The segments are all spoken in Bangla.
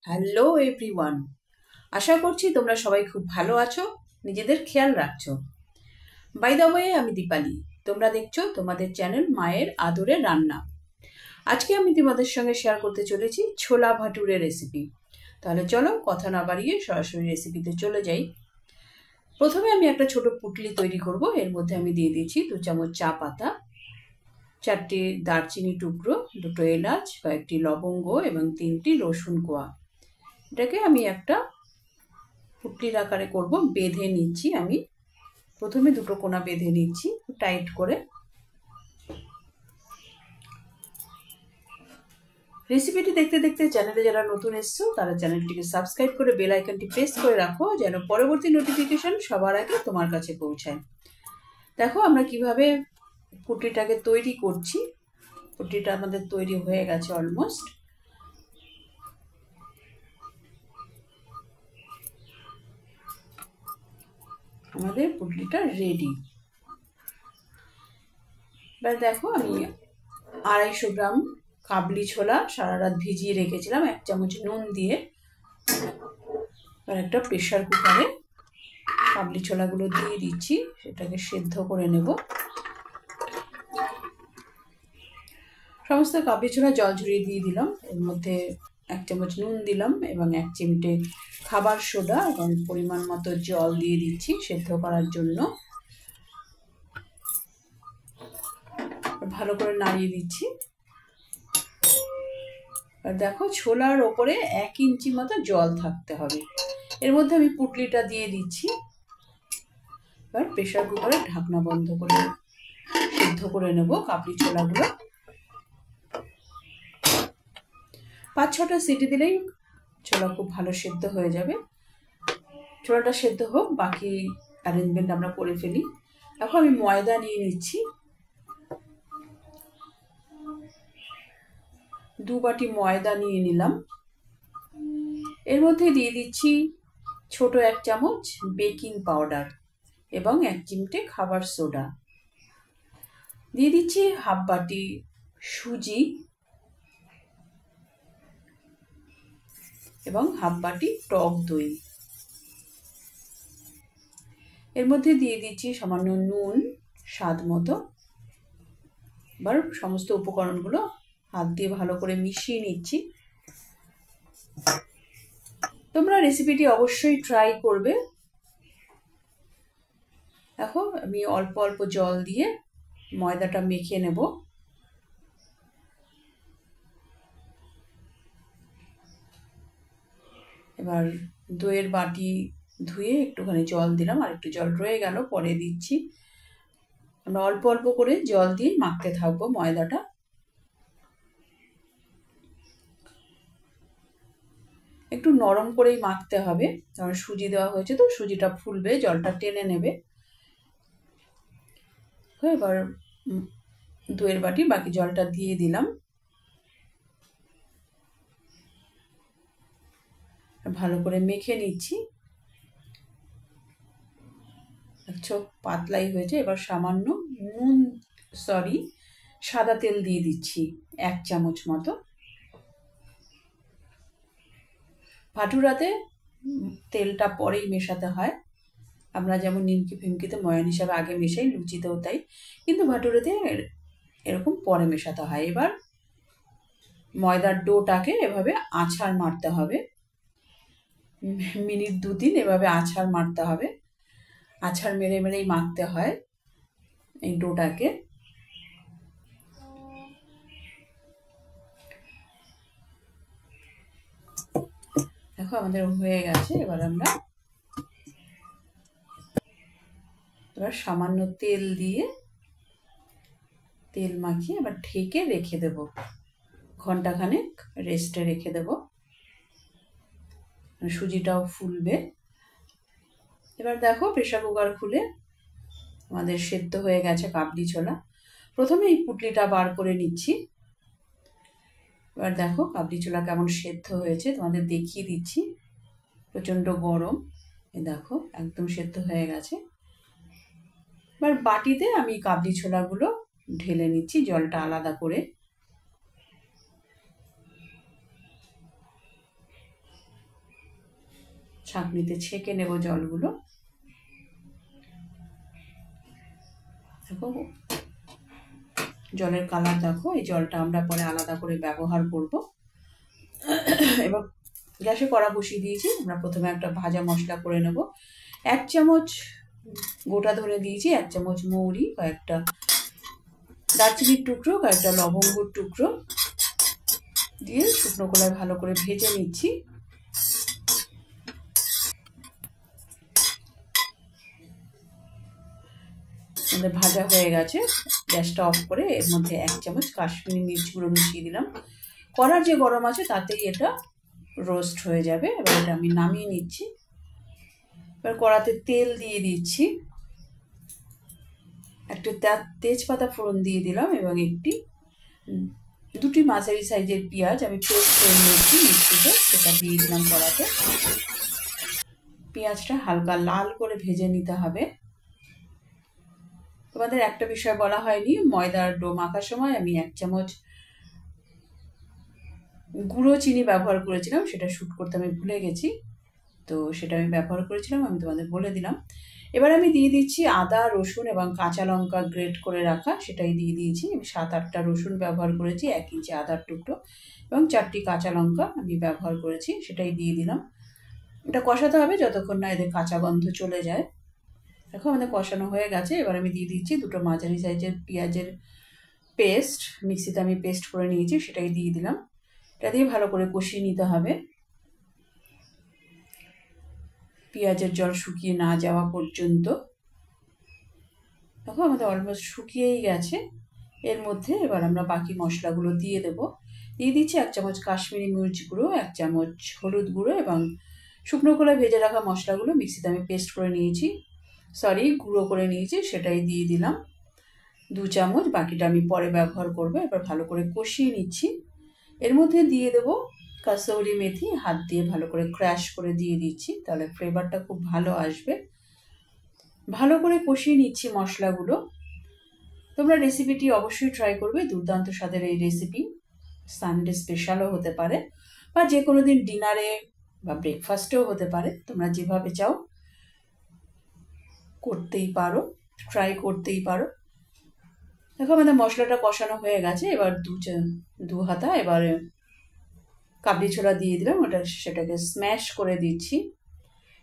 হ্যালো এভরিওয়ান, আশা করছি তোমরা সবাই খুব ভালো আছো, নিজেদের খেয়াল রাখছো। বাই দ্য ওয়ে, আমি দীপালি, তোমরা দেখছো তোমাদের চ্যানেল মায়ের আদরে রান্না। আজকে আমি তোমাদের সঙ্গে শেয়ার করতে চলেছি ছোলা ভাটুরে রেসিপি। তাহলে চলো কথা না বাড়িয়ে সরাসরি রেসিপিতে চলে যাই। প্রথমে আমি একটা ছোট পুটলি তৈরি করব। এর মধ্যে আমি দিয়ে দিয়েছি 2 চামচ চা পাতা, 4টে দারচিনি টুকরো, 2টো এলাচ, কয়েকটি লবঙ্গ এবং 3টি রসুন কোয়া। এটাকে আমি একটা পুটলির আকারে করব। বেঁধে নিচ্ছি আমি, প্রথমে 2টো কোনা বেঁধে নিচ্ছি টাইট করে। রেসিপিটি দেখতে দেখতে চ্যানেলে যারা নতুন এসছো তারা চ্যানেলটিকে সাবস্ক্রাইব করে বেল আইকনটি প্রেস করে রাখো, যেন পরবর্তী নোটিফিকেশন সবার আগে তোমার কাছে পৌঁছায়। দেখো আমরা কিভাবে পুটলিটাকে তৈরি করছি। পুটলিটা আমাদের তৈরি হয়ে গেছে অলমোস্ট। আমাদের পুটলিটা রেডি। এবার দেখো আমি 250 গ্রাম কাবলি ছোলা সারা রাত ভিজিয়ে রেখেছিলাম 1 চামচ নুন দিয়ে। এবার একটা প্রেশার কুকারে কাবলি ছোলাগুলো দিয়ে দিচ্ছি, সেটাকে সেদ্ধ করে নেব। সমস্ত কাবলি ছোলা জল ঝরিয়ে দিয়ে দিলাম। এর মধ্যে 1 চামচ নুন দিলাম এবং 1 চিমটে খাবার সোডা এবং পরিমাণ মতো জল দিয়ে দিচ্ছি সেদ্ধ করার জন্য। ভালো করে নাড়িয়ে দিচ্ছি। আর দেখো ছোলার ওপরে 1 ইঞ্চি মতো জল থাকতে হবে। এর মধ্যে আমি পুটলিটা দিয়ে দিচ্ছি। এবার প্রেশার কুকারে ঢাকনা বন্ধ করে সেদ্ধ করে নেব কাবলি ছোলাগুলো। 5-6টা সিটি দিলেই ছোলা খুব ভালো সেদ্ধ হয়ে যাবে। ছোলাটা সেদ্ধ হোক, বাকি অ্যারেঞ্জমেন্ট আমরা করে ফেলি। এখন আমি ময়দা নিয়ে নিচ্ছি। 2 বাটি ময়দা নিয়ে নিলাম। এর মধ্যে দিয়ে দিচ্ছি ছোট 1 চামচ বেকিং পাউডার এবং 1 চিমটে খাবার সোডা। দিয়ে দিচ্ছি হাফ বাটি সুজি এবং হাফ বাটি টক দই। এর মধ্যে দিয়ে দিচ্ছি সামান্য নুন স্বাদ মতো। এবার সমস্ত উপকরণগুলো হাত দিয়ে ভালো করে মিশিয়ে নিচ্ছি। তোমরা রেসিপিটি অবশ্যই ট্রাই করবে। দেখো আমি অল্প অল্প জল দিয়ে ময়দাটা মেখে নেব। এবার দইয়ের বাটি ধুয়ে একটুখানি জল দিলাম, আর একটু জল রয়ে গেল, পরে দিচ্ছি। আমরা অল্প অল্প করে জল দিয়ে মাখতে থাকবো ময়দাটা। একটু নরম করেই মাখতে হবে, কারণ সুজি দেওয়া হয়েছে তো সুজিটা ফুলবে, জলটা টেনে নেবে। এবার দইয়ের বাটি বাকি জলটা দিয়ে দিলাম। ভালো করে মেখে নিচ্ছি। দেখছো পাতলাই হয়েছে। এবার সামান্য সাদা তেল দিয়ে দিচ্ছি 1 চামচ মতো। ভাটুরাতে তেলটা পরেই মেশাতে হয়। আমরা যেমন নিমকি ফিমকিতে ময়ান হিসাবে আগে মেশাই, লুচিতেও তাই, কিন্তু ভাটুরাতে এরকম পরে মেশাতে হয়। এবার ময়দার ডোটাকে এভাবে আছাড় মারতে হবে, মিনিট 2-3 এভাবে আছাড় মারতে হবে। আছাড় মেরে মেরেই মাখতে হয় এই ডোটাকে। দেখো আমাদের হয়ে গেছে। এবার সামান্য তেল দিয়ে তেল মাখিয়ে এবার ঢেকে রেখে দেব, ঘন্টাখানেক রেস্টে রেখে দেব, সুজিটাও ফুলবে। এবার দেখো প্রেশার কুকার খুলে আমাদের সেদ্ধ হয়ে গেছে কাবলি ছোলা। প্রথমে এই পুটলিটা বার করে নিচ্ছি। এবার দেখো কাবলি ছোলা কেমন সেদ্ধ হয়েছে তোমাদের দেখিয়ে দিচ্ছি। প্রচণ্ড গরম, এই দেখো একদম সেদ্ধ হয়ে গেছে। এবার বাটিতে আমি কাবলি ছোলাগুলো ঢেলে নিচ্ছি জলটা আলাদা করে। ছাঁকনিতে ছেঁকে নেব জলগুলো। দেখো জলের কালার দেখো, এই জলটা আমরা পরে আলাদা করে ব্যবহার করব। এবার গ্যাসে কড়া বসিয়ে দিয়েছি। আমরা প্রথমে একটা ভাজা মশলা করে নেব। 1 চামচ গোটা ধরে দিয়েছি, 1 চামচ মৌরি, কয়েকটা দারচিনির টুকরো, কয়েকটা লবঙ্গর টুকরো দিয়ে শুকনো কড়ায় ভালো করে ভেজে নিচ্ছি। আমাদের ভাজা হয়ে গেছে। গ্যাসটা অফ করে এর মধ্যে 1 চামচ কাশ্মীরি মির্চ গুঁড়ো মিশিয়ে দিলাম। কড়া যে গরম আছে তাতেই এটা রোস্ট হয়ে যাবে। এবার এটা আমি নামিয়ে নিচ্ছি। এবার কড়াতে তেল দিয়ে দিচ্ছি, একটা তেজপাতা ফোড়ন দিয়ে দিলাম এবং দুটি মাঝারি সাইজের পেঁয়াজ আমি পেস্ট করে নিয়েছি মিক্সিতে, সেটা দিয়ে দিলাম কড়াতে। পেঁয়াজটা হালকা লাল করে ভেজে নিতে হবে। তোমাদের একটা বিষয় বলা হয়নি, ময়দার ডো মাখার সময় আমি 1 চামচ গুঁড়ো চিনি ব্যবহার করেছিলাম, সেটা শুট করতে আমি ভুলে গেছি, তো সেটা আমি ব্যবহার করেছিলাম, আমি তোমাদের বলে দিলাম। এবার আমি দিয়ে দিচ্ছি আদা, রসুন এবং কাঁচা লঙ্কা গ্রেট করে রাখা, সেটাই দিয়ে দিয়েছি। আমি 7-8টা রসুন ব্যবহার করেছি, 1 ইঞ্চি আদার টুকরো এবং 4টি কাঁচা লঙ্কা আমি ব্যবহার করেছি, সেটাই দিয়ে দিলাম। এটা কষাতে হবে যতক্ষণ না এদের কাঁচা গন্ধ চলে যায়। দেখো আমাদের কষানো হয়ে গেছে। এবার আমি দিয়ে দিচ্ছি 2টো মাঝারি সাইজের পেঁয়াজের পেস্ট, মিক্সিতে আমি পেস্ট করে নিয়েছি, সেটাই দিয়ে দিলাম। এটা দিয়ে ভালো করে কষিয়ে নিতে হবে পেঁয়াজের জল শুকিয়ে না যাওয়া পর্যন্ত। দেখো আমাদের অলমোস্ট শুকিয়েই গেছে। এর মধ্যে এবার আমরা বাকি মশলাগুলো দিয়ে দেব। দিয়ে দিচ্ছি 1 চামচ কাশ্মীরি মির্চ গুঁড়ো, 1 চামচ হলুদ গুঁড়ো এবং শুকনো কড়ায় ভেজে রাখা মশলাগুলো মিক্সিতে আমি পেস্ট করে নিয়েছি, গুঁড়ো করে নিয়েছি, সেটাই দিয়ে দিলাম 2 চামচ। বাকিটা আমি পরে ব্যবহার করব। এবার ভালো করে কষিয়ে নিচ্ছি। এর মধ্যে দিয়ে দেব কাসুরি মেথি, হাত দিয়ে ভালো করে ক্র্যাশ করে দিয়ে দিচ্ছি, তাহলে ফ্লেভারটা খুব ভালো আসবে। ভালো করে কষিয়ে নিচ্ছি মশলাগুলো। তোমরা রেসিপিটি অবশ্যই ট্রাই করবে, দুর্দান্ত স্বাদের এই রেসিপি। সানডে স্পেশালও হতে পারে বা যে কোনো দিন ডিনারে বা ব্রেকফাস্টেও হতে পারে, তোমরা যেভাবে চাও করতেই পারো, ট্রাই করতেই পারো। দেখো আমাদের মশলাটা কষানো হয়ে গেছে। এবার দু হাতা এবারে কাবলি ছোলা দিয়ে দিলাম, সেটাকে স্ম্যাশ করে দিচ্ছি।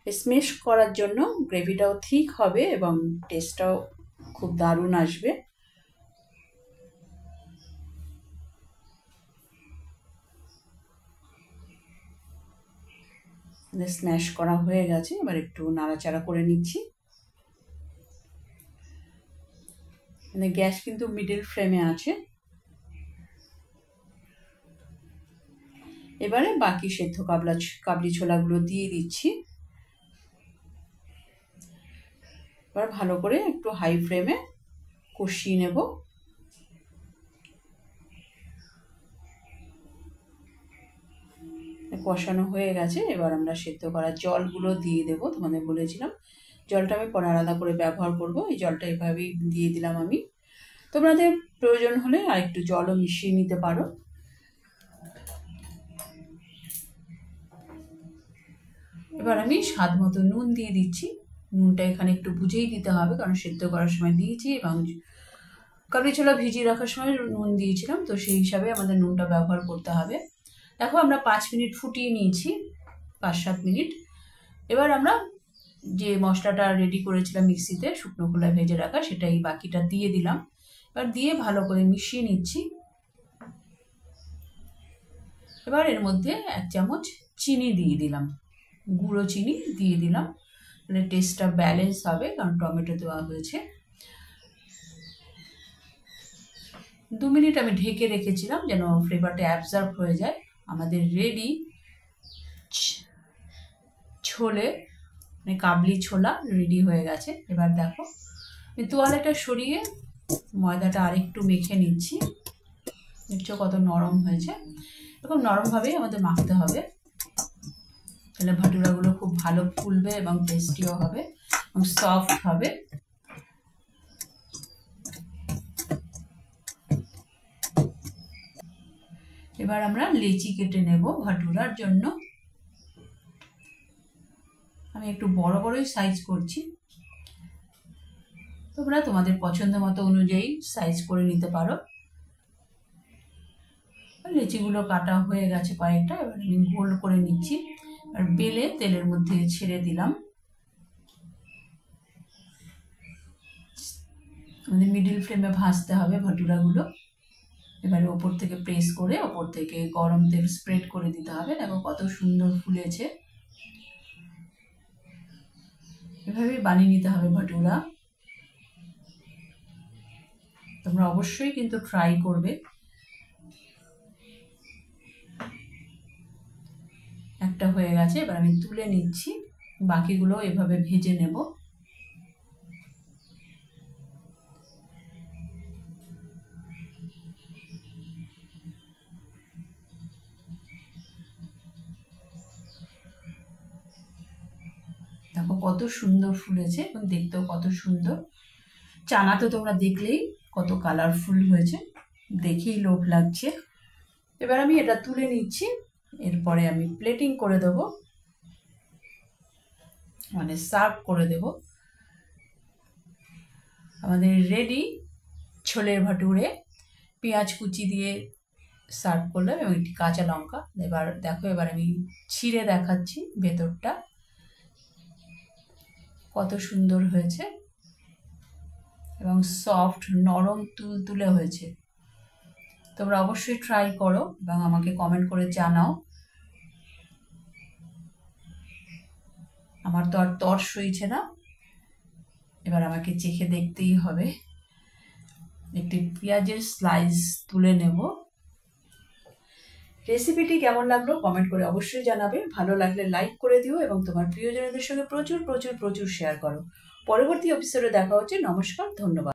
স্ম্যাশ করার জন্য গ্রেভিটাও ঠিক হবে এবং টেস্টটাও খুব দারুণ আসবে। স্ম্যাশ করা হয়ে গেছে। এবার একটু নাড়াচাড়া করে নিচ্ছি। মানে গ্যাস কিন্তু মিডল ফ্লেমে আছে। এবারে বাকি সেদ্ধ কাবলি ছোলাগুলো দিয়ে দিচ্ছি। এবার ভালো করে একটু হাই ফ্লেমে কষিয়ে নেব। কষানো হয়ে গেছে। এবার আমরা সেদ্ধ করা জলগুলো দিয়ে দেব। তোমাদের বলেছিলাম জলটা আমি পরে আলাদা করে ব্যবহার করব, এই জলটা এভাবেই দিয়ে দিলাম আমি। তোমাদের প্রয়োজন হলে আর একটু জলও মিশিয়ে নিতে পারো। এবার আমি স্বাদ মতো নুন দিয়ে দিচ্ছি। নুনটা এখানে একটু বুঝেই দিতে হবে, কারণ সেদ্ধ করার সময় দিয়েছি এবং কাবলি ছোলা ভিজিয়ে রাখার সময় নুন দিয়েছিলাম, তো সেই হিসাবে আমাদের নুনটা ব্যবহার করতে হবে। দেখো আমরা 5 মিনিট ফুটিয়ে নিয়েছি, 5-7 মিনিট। এবার আমরা যে মশলাটা রেডি করেছিলাম মিক্সিতে শুকনো খোলায় ভেজে রাখা, সেটাই বাকিটা দিয়ে দিলাম। এবার দিয়ে ভালো করে মিশিয়ে নিচ্ছি। এবার এর মধ্যে 1 চামচ চিনি দিয়ে দিলাম, গুঁড়ো চিনি দিয়ে দিলাম, মানে টেস্টটা ব্যালেন্স হবে, কারণ টমেটো দেওয়া হয়েছে। 2 মিনিট আমি ঢেকে রেখেছিলাম যেন ফ্লেভারটা অ্যাবজর্ব হয়ে যায়। আমাদের রেডি ছোলে, মানে কাবলি ছোলা রেডি হয়ে গেছে। এবার দেখো তোয়ালেটা সরিয়ে ময়দাটা আরেকটু মেখে নিচ্ছি। দেখছো কত নরম হয়েছে। এরকম নরমভাবেই আমাদের মাখতে হবে, তাহলে ভাটুরাগুলো খুব ভালো ফুলবে এবং টেস্টিও হবে এবং সফট হবে। এবার আমরা লেচি কেটে নেব ভাটুরার জন্য। আমি একটু বড় বড়ই সাইজ করছি, তোমরা তোমাদের পছন্দ মতো অনুযায়ী সাইজ করে নিতে পারো। লেচিগুলো কাটা হয়ে গেছে কয়েকটা, এবার আমি গোল করে নিচ্ছি আর বেলে তেলের মধ্যে ছেড়ে দিলাম। আমাদের মিডিল ফ্লেমে ভাজতে হবে ভাটুরাগুলো। এবারে ওপর থেকে প্রেস করে ওপর থেকে গরম তেল স্প্রেড করে দিতে হবে। দেখো কত সুন্দর ফুলেছে। এভাবেই বানিয়ে নিতে হবে ভাটুরা। তোমরা অবশ্যই কিন্তু ট্রাই করবে। একটা হয়ে গেছে, এবার আমি তুলে নিচ্ছি, বাকিগুলো এভাবে ভেজে নেব। দেখো কত সুন্দর ফুলেছে এবং দেখতেও কত সুন্দর। চানা তো তোমরা দেখলেই কত কালারফুল হয়েছে, দেখেই লোভ লাগছে। এবার আমি এটা তুলে নিচ্ছি, এরপরে আমি প্লেটিং করে দেব, মানে সার্ভ করে দেব। আমাদের রেডি ছোলের ভাটুরে। পেঁয়াজ কুচি দিয়ে সার্ভ করলাম এবং একটি কাঁচা লঙ্কা। এবার দেখো, এবার আমি ছিঁড়ে দেখাচ্ছি ভেতরটা কত সুন্দর হয়েছে এবং সফট নরম তুলতুলে হয়েছে। তোমরা অবশ্যই ট্রাই করো এবং আমাকে কমেন্ট করে জানাও। আমার তো আর তর সইছে না, এবার আমাকে চেখে দেখতেই হবে। একটি পেঁয়াজের স্লাইস তুলে নেব। রেসিপিটি কেমন লাগলো কমেন্ট করে অবশ্যই জানাবে। ভালো লাগলে লাইক করে দিও এবং তোমার প্রিয়জনদের সঙ্গে প্রচুর প্রচুর প্রচুর শেয়ার করো। পরবর্তী এপিসোডে দেখা হচ্ছে। নমস্কার, ধন্যবাদ।